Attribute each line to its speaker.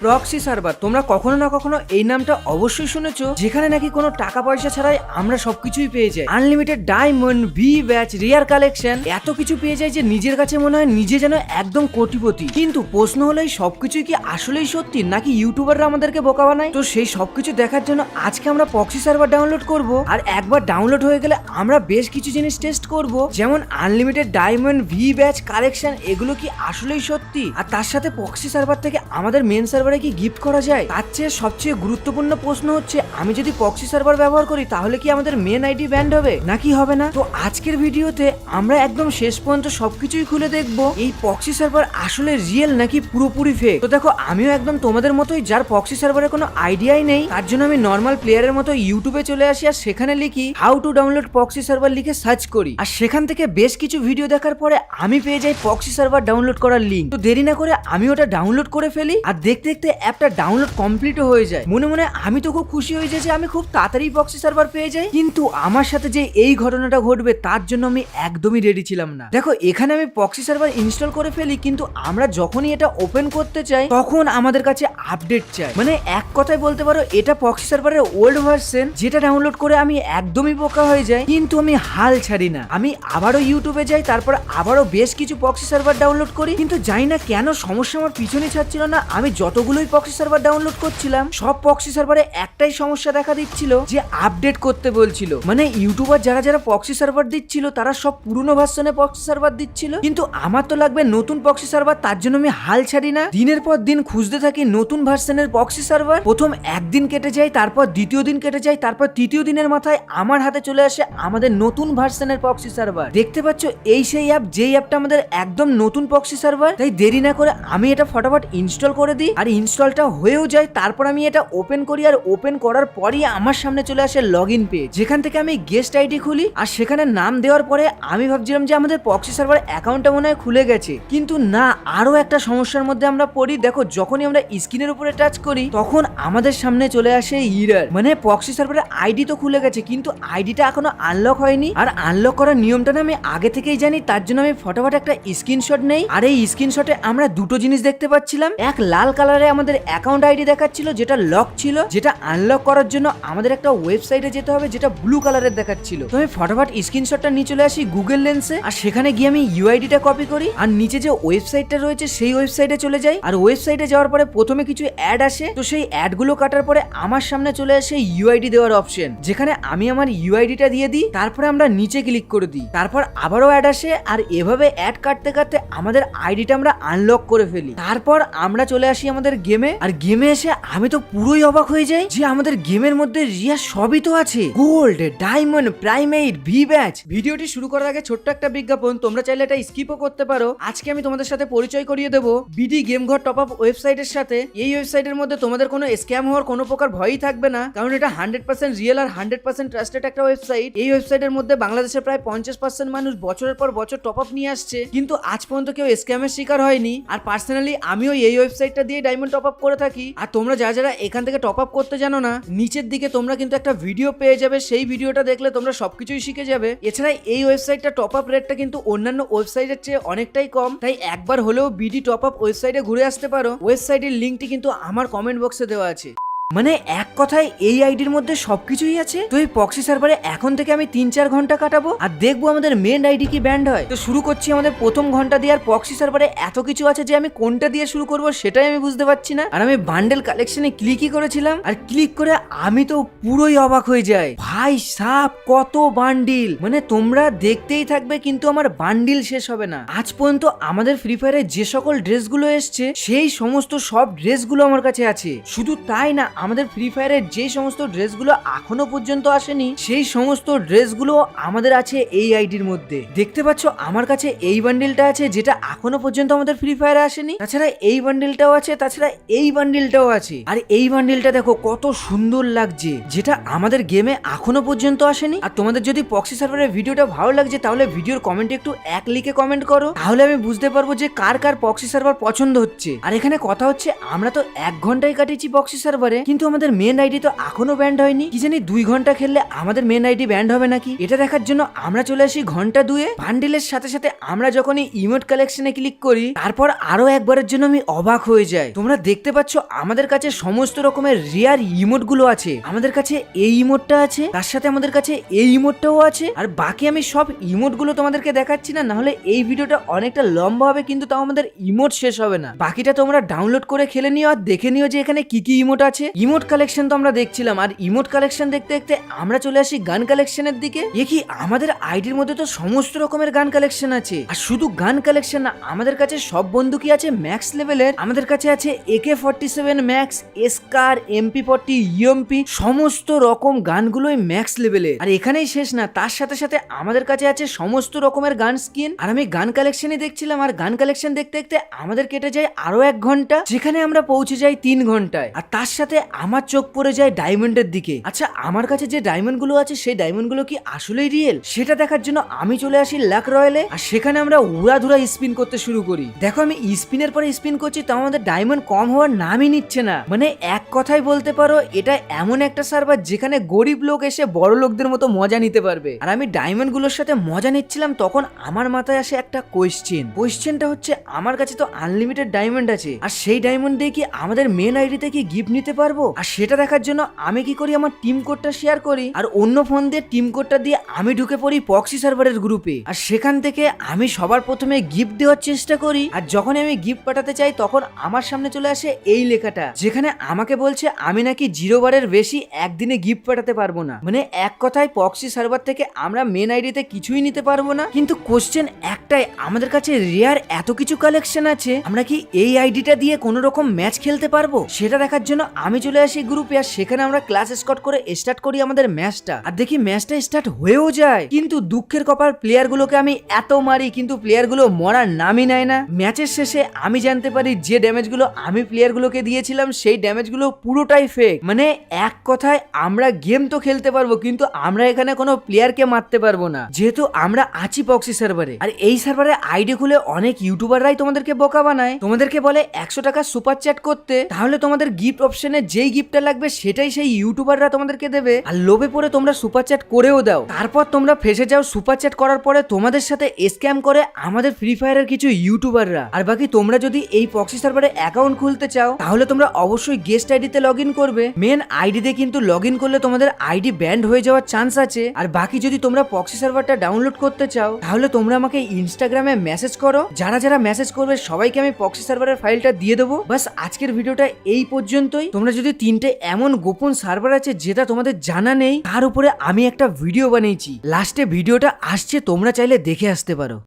Speaker 1: Proxy server তোমরা কখনো না কখনো এই নামটা অবশ্যই শুনেছো, যেখানে নাকি কোনো টাকা পয়সা ছাড়াই আমরা সবকিছুই পেয়ে যাই। Unlimited diamond, V batch, rare collection, এত কিছু পেয়ে যায় যে নিজের কাছে মনে হয় নিজে যেন একদম কোটিপতি। কিন্তু প্রশ্ন হলো এই সবকিছুই কি আসলেই সত্যি, নাকি ইউটিউবাররা আমাদেরকে বোকা বানায়? তো সেই সবকিছু দেখার জন্য আজকে আমরা প্রক্সি সার্ভার ডাউনলোড করব। আর একবার ডাউনলোড হয়ে গেলে আমরা বেশ কিছু জিনিস টেস্ট করব, যেমন unlimited diamond, V batch, collection, এগুলো কি আসলেই সত্যি, আর তার সাথে প্রক্সি সার্ভার থেকে আমাদের মেন সার্ভারে কি গিফট করা যায়। তার চেয়ে সবচেয়ে গুরুত্বপূর্ণ প্রশ্ন হচ্ছে, আমি যদি প্রক্সি সার্ভার ব্যবহার করি তাহলে কি আমাদের মেন আইডি ব্যান্ড হবে নাকি হবে না? তো আজকের ভিডিওতে আমরা একদম শেষ পর্যন্ত সবকিছুই খুলে দেখবো এই প্রক্সি সার্ভার আসলে রিয়েল নাকি পুরোপুরি ফেক। তো দেখো, আমিও একদম তোমাদের মতোই, যার প্রক্সি সার্ভারের কোনো আইডিয়াই নেই, তার জন্য আমি নর্মাল প্লেয়ারের মতো ইউটিউবে চলে আসি আর সেখানে লিখি how to download proxy server লিখে সার্চ করি, আর সেখান থেকে বেশ কিছু ভিডিও দেখার পরে আমি পেয়ে যাই প্রক্সি সার্ভার ডাউনলোড করার লিঙ্ক। তো দেরি না করে আমি ওটা ডাউনলোড করে ফেলি, আর দেখতে দেখতে অ্যাপটা ডাউনলোড কমপ্লিট হয়ে যায়। মনে মনে আমি তো খুব খুশি হয়ে যাই যে আমি খুব তাড়াতাড়ি প্রক্সি সার্ভার পেয়ে যাই। কিন্তু আমার সাথে যে এই ঘটনাটা ঘটবে তার জন্য আমি একদমই রেডি ছিলাম না। দেখো, এখানে আমি প্রক্সি সার্ভার ইনস্টল করে ফেলি, কিন্তু আমরা যখনই এটা ওপেন করতে চাই তখন আমাদের কাছে আপডেট চাই। মানে এক কথায় বলতে পারো এটা প্রক্সি সার্ভারের ওল্ড ভার্সন, যেটা ডাউনলোড করে আমি একদমই বোকা হয়ে যাই। কিন্তু আমি হাল ছাড়ি না, আমি আবারও ইউটিউবে যাই, তারপর আবারও বেশ কিছু প্রক্সি সার্ভার ডাউনলোড করি। কিন্তু জানি না কেন সমস্যা আমার পিছনে ছাড়ছিল না। আমি যতগুলোই প্রক্সি সার্ভার ডাউনলোড করছিলাম সব প্রক্সি সার্ভারে একটাই সমস্যা দেখা দিচ্ছিল, যে আপডেট করতে বলছিল। মানে ইউটিউবার যারা যারা প্রক্সি সার্ভার দিচ্ছিল তারা সব পুরনো ভার্সনে প্রক্সি সার্ভার দিচ্ছিল, কিন্তু আমার তো লাগবে নতুন প্রক্সি সার্ভার। তার জন্য আমি হাল ছাড়ি না, দিনের পর দিন খুঁজতে থাকি নতুন ভার্সনের প্রক্সি সার্ভার। প্রথম একদিন কেটে যায়, তারপর দ্বিতীয় দিন কেটে যায়, তারপর তৃতীয় দিনের মাথায় আমার হাতে চলে আসে আমাদের নতুন ভার্সনের প্রক্সি সার্ভার। দেখতে পাচ্ছ এই সেই অ্যাপ, যেই অ্যাপটা আমাদের একদম নতুন প্রক্সি সার্ভার। তাই দেরি না করে আমি এটা ফটাফট ইনস্টল করে দিই, আর ইনস্টলটা হয়েও যায়। তারপর আমি এটা ওপেন করি, আর ওপেন করার পরই আমার সামনে চলে আসে লগইন পেজ, যেখান থেকে আমি গেস্ট আইডি খুলি। আর সেখানে নাম দেওয়ার পরে আমি ভাবছিলাম যে আমাদের প্রক্সি সার্ভার অ্যাকাউন্টটা মনে হয় খুলে গেছে, কিন্তু না, আরো একটা সমস্যার মধ্যে আমরা পড়ি। দেখো, যখনই আমরা স্ক্রিনের উপরে টাচ করি তখন আমাদের সামনে চলে আসে এরর। মানে প্রক্সি সার্ভারের আইডি তো খুলে গেছে, কিন্তু আইডিটা এখনো আনলক হয়নি। আর আনলক করার নিয়মটা না আমি আগে থেকেই জানি, তার জন্য আমি ফটাফট একটা স্ক্রিনশট নেই। আর এই স্ক্রিনশটে আমরা দুটো জিনিস দেখতে পাচ্ছিলাম। এক, লাল কালারে আমাদের অ্যাকাউন্ট আইডি দেখাচ্ছিল যেটা লক ছিল, যেটা আনলক করার জন্য আমাদের একটা ওয়েবসাইটে যেতে হবে যেটা ব্লু কালারের দেখাচ্ছিল। তো আমি ফটাফট স্ক্রিনশটটা নিয়ে চলে আসি গুগল লেন্সে, আর সেখানে গিয়ে আমি ইউআইডিটা কপি করি, আর নিচে যে ওয়েবসাইটটা রয়েছে সেই ওয়েবসাইটে চলে যাই। আর ওয়েবসাইটে যাওয়ার পরে প্রথমে কিছু অ্যাড আসে, তো সেই অ্যাডগুলো কাটার পরে আমার সামনে চলে আসে ইউআইডি দেওয়ার অপশন, যেখানে আমি আমার ইউআইডিটা দিয়ে দিই। তারপরে আমরা নিচে ক্লিক করে দিই, তারপর আবারও অ্যাড আসে, আর এভাবে অ্যাড কাটতে কাটতে আমাদের আইডিটা আমরা আনলক করে ফেলি। তারপর আমরা চলে আসি আমাদের গেমে, আর গেমে এসে আমি তো পুরোই অবাক হয়ে যাই যে আমাদের গেমের মধ্যে রিয়া সবই তো আছে, gold, diamond, primate, V batch. ভিডিওটি শুরু করার আগে ছোট্ট একটা বিজ্ঞাপন, তোমরা চাইলে এটা স্কিপও করতে পারো। আজকে আমি তোমাদের সাথে পরিচয় করিয়ে দেবো বিডি গেম ঘর টপ আপ ওয়েবসাইটের সাথে। এই ওয়েবসাইটের মধ্যে তোমাদের কোনো স্ক্যাম হওয়ার কোনো প্রকার ভয়ই থাকবে না, কারণ এটা 100% রিয়েল আর 100% ট্রাস্টেড একটা ওয়েবসাইট। এই ওয়েবসাইটের মধ্যে বাংলাদেশের প্রায় 50% মানুষ বছরের পর বছর টপ আপ নিয়ে আসছে, কিন্তু আজ পর্যন্ত কেউ স্ক্যামের শিকার হয়নি। আর পার্সোনালি আমিও এই ওয়েবসাইটটা দিয়ে ডায়মন্ড টপ আপ করে থাকি। আর তোমরা যারা যারা এখান থেকে টপ আপ করতে জানো না, নিচের দিকে তোমরা কিন্তু একটা ভিডিও পেয়ে যাবে, সেই ভিডিওটা দেখলে তোমরা সবকিছুই শিখে যাবে। এছাড়া এই ওয়েবসাইটটা টপ আপ রেটটা কিন্তু অন্যান্য ওয়েবসাইটের চেয়ে অনেকটাই কম, তাই একবার হলেও বিডি টপ আপ ওয়েবসাইটে ঘুরে আসতে পারো। ওয়েবসাইটের লিঙ্কটি কিন্তু আমার কমেন্ট বক্সে দেওয়া আছে। মানে এক কথায় এই আইডির মধ্যে সবকিছুই আছে। তো এই প্রক্সি সার্ভারে এখন থেকে আমি 3-4 ঘন্টা কাটাবো, আর দেখবো আমাদের মেন আইডি কি ব্যান্ড হয়। তো শুরু করছি আমাদের প্রথম ঘন্টা দিয়ে। আর প্রক্সি সার্ভারে এত কিছু আছে যে আমি কোনটা দিয়ে শুরু করব সেটাই আমি বুঝতে পারছি না। আর আমি বান্ডেল কালেকশনে ক্লিকই করেছিলাম, আর ক্লিক করে আমি তো পুরোই অবাক হয়ে যাই। ভাই সাব, কত বান্ডিল! মানে তোমরা দেখতেই থাকবে, কিন্তু আমার বান্ডিল শেষ হবে না। আজ পর্যন্ত আমাদের ফ্রি ফায়ারে যে সকল ড্রেসগুলো এসছে সেই সমস্ত সব ড্রেসগুলো আমার কাছে আছে। শুধু তাই না, আমাদের ফ্রি ফায়ারের যে সমস্ত ড্রেসগুলো এখনো পর্যন্ত আসেনি সেই সমস্ত ড্রেসগুলো আমাদের আছে এই আইডির মধ্যে। দেখতে পাচ্ছ আমার কাছে এই বান্ডিলটা আছে, যেটা এখনো পর্যন্ত আমাদের ফ্রি ফায়ারে আসেনি। তাছাড়া এই বান্ডিলটাও আছে, তাছাড়া এই বান্ডিলটাও আছে। আর এই বান্ডিলটা দেখো কত সুন্দর লাগছে, যেটা আমাদের গেমে এখনো পর্যন্ত আসেনি। আর তোমাদের যদি প্রক্সি সার্ভারের ভিডিওটা ভালো লাগছে তাহলে ভিডিওর কমেন্টে একটু এক লিখে কমেন্ট করো, তাহলে আমি বুঝতে পারবো যে কার কার প্রক্সি সার্ভার পছন্দ হচ্ছে। আর এখানে কথা হচ্ছে, আমরা তো 1 ঘন্টায় কাটিয়েছি প্রক্সি সার্ভারে, কিন্তু আমাদের মেন আইডি তো এখনো ব্যান্ড হয়নি। কি জানি 2 ঘন্টা খেললে আমাদের মেন আইডি ব্যান্ড হবে নাকি। এটা দেখার জন্য আমরা চলে আসি ঘন্টা 2 বান্ডিলের সাথে সাথে আমরা যখন এই ইমোট কালেকশনে ক্লিক করি তারপর আরো একবারের জন্য আমি অবাক হয়ে যাই। তোমরা দেখতে পাচ্ছ আমাদের কাছে সমস্ত রকমের রিয়ার ইমোট গুলো আছে। আমাদের কাছে এই ইমোটটা আছে, তার সাথে আমাদের কাছে এই ইমোটটাও আছে, আর বাকি আমি সব ইমোট গুলো তোমাদেরকে দেখাচ্ছি না, নাহলে এই ভিডিওটা অনেকটা লম্বা হবে, কিন্তু তাও আমাদের ইমোট শেষ হবে না। বাকিটা তোমরা ডাউনলোড করে খেলে নিও আর দেখে নিও যে এখানে কি কি ইমোট আছে। ইমোট কালেকশন তো আমরা দেখছিলাম, আর ইমোট কালেকশন দেখতে দেখতে আমরা চলে আসি গান কালেকশনের দিকে। কি আমাদের আইডির মধ্যে তো সমস্ত রকমের গান কালেকশন আছে। আর শুধু গান কালেকশন না, আমাদের কাছে সব বন্দুকই আছে ম্যাক্স লেভেলের। আমাদের কাছে আছে AK-47 ম্যাক্স, এসকার, MP40, ইএমপি, সমস্ত রকম গানগুলোই ম্যাক্স লেভেলের। আর এখানেই শেষ না, তার সাথে সাথে আমাদের কাছে আছে সমস্ত রকমের গান স্কিন। আর আমি গান কালেকশনই দেখছিলাম, আর গান কালেকশন দেখতে দেখতে আমাদের কেটে যায় আরো 1 ঘন্টা, যেখানে আমরা পৌঁছে যাই 3 ঘন্টায়। আর তার সাথে আমার চোখ পড়ে যায় ডায়মন্ডের দিকে। আচ্ছা, আমার কাছে যে ডায়মন্ড গুলো আছে সেই ডায়মন্ড গুলো কি আসলেই রিয়েল, সেটা দেখার জন্য আমি চলে আসি লাক রয়্যালে। আর সেখানে আমরা উড়াধুরা স্পিন করতে শুরু করি। দেখো আমি স্পিনের পরে স্পিন করছি, তাও আমাদের ডায়মন্ড কম হওয়ার নামই নিচ্ছে না। মানে এক কথায় বলতে পারো এটা এমন একটা সার্ভার যেখানে গরিব লোক এসে বড় লোকদের মতো মজা নিতে পারবে। আর আমি ডায়মন্ড গুলোর সাথে মজা নিচ্ছিলাম, তখন আমার মাথায় আসে একটা কোয়েশ্চেনটা হচ্ছে আমার কাছে তো আনলিমিটেড ডায়মন্ড আছে, আর সেই ডায়মন্ড দিয়ে কি আমাদের মেন আইডিতে কি গিফট নিতে পারবো? আর সেটা দেখার জন্য আমি কি করি, আমার টিম কোডটা শেয়ার করি, আর অন্য ফোন দিয়ে টিম কোডটা দিয়ে আমি ঢুকে পড়ি পক্সি সার্ভারের গ্রুপে। আর সেখান থেকে আমি সবার প্রথমে গিফট দেওয়ার চেষ্টা করি। আর যখন আমি গিফট পাঠাতে চাই তখন আমার সামনে চলে আসে এই লেখাটা, যেখানে আমাকে বলছে আমি নাকি 0 বারের বেশি একদিনে গিফট পাঠাতে পারবো না। মানে এক কথায় পক্সি সার্ভার থেকে আমরা মেন আইডিতে কিছুই নিতে পারবো না। কিন্তু কোশ্চেন একটাই, আমাদের কাছে রেয়ার এত কিছু কালেকশন আছে, আমরা কি এই আইডিটা দিয়ে কোনো রকম ম্যাচ খেলতে পারবো? সেটা দেখার জন্য আমি চলে আসি গ্রুপে। আর সেখানে আমরা ক্লাস স্কট করে স্টার্ট করি আমাদের ম্যাচটা। আর দেখি ম্যাচটা স্টার্ট হয়েও যায়, কিন্তু দুঃখের কপাল প্লেয়ার গুলোকে আমি এত মারি কিন্তু প্লেয়ার গুলো মরার নামই নেয় না। ম্যাচের শেষে আমি জানতে পারি যে ড্যামেজ গুলো আমি প্লেয়ার গুলোকে দিয়েছিলাম সেই ড্যামেজ গুলো পুরোটাই ফেক। মানে এক কথায় আমরা গেম তো খেলতে পারবো, কিন্তু আমরা এখানে কোনো প্লেয়ারকে মারতে পারবো না, যেহেতু আমরা আছি পক্সি সার্ভারে। আর এই সার্ভারে আইডি খুলে অনেক ইউটিউবাররাই তোমাদেরকে বোকা বানায়, তোমাদেরকে বলে 100 টাকা সুপার চ্যাট করতে, তাহলে তোমাদের গিফট অপশনে যেই গিফটটা লাগবে সেটাই সেই ইউটিউবাররা তোমাদেরকে দেবে। আর লোভে পড়ে তোমরা সুপার চ্যাট করেও দাও, তারপর তোমরা ফেসে যাও সুপার চ্যাট করার পরে তোমাদের সাথে স্ক্যাম করে আমাদের ফ্রি ফায়ারের কিছু ইউটিউবাররা। আর বাকি তোমরা যদি এই পক্সি সার্ভারে অ্যাকাউন্ট খুলতে চাও তাহলে তোমরা অবশ্যই গেস্ট আইডিতে লগ ইন করবে। মেন আইডিতে কিন্তু লগ ইন করলে তোমাদের আইডি ব্যান্ড হয়ে যাওয়ার চান্স আছে। আর বাকি যদি তোমরা পক্সি সার্ভারটা ডাউনলোড করতে চাও তাহলে তোমরা আমাকে ইনস্টাগ্রামে মেসেজ করো, যারা যারা মেসেজ করবে সবাইকে আমি পক্সি সার্ভারের ফাইলটা দিয়ে দেবো। বাস আজকের ভিডিওটা এই পর্যন্তই। তোমরা যদি 3টে এমন গোপন সার্ভার আছে যেটা তোমাদের জানা নেই তার উপরে আমি একটা ভিডিও বানিয়েছি, লাস্টে ভিডিওটা আসছে, তোমরা চাইলে দেখে আসতে পারো।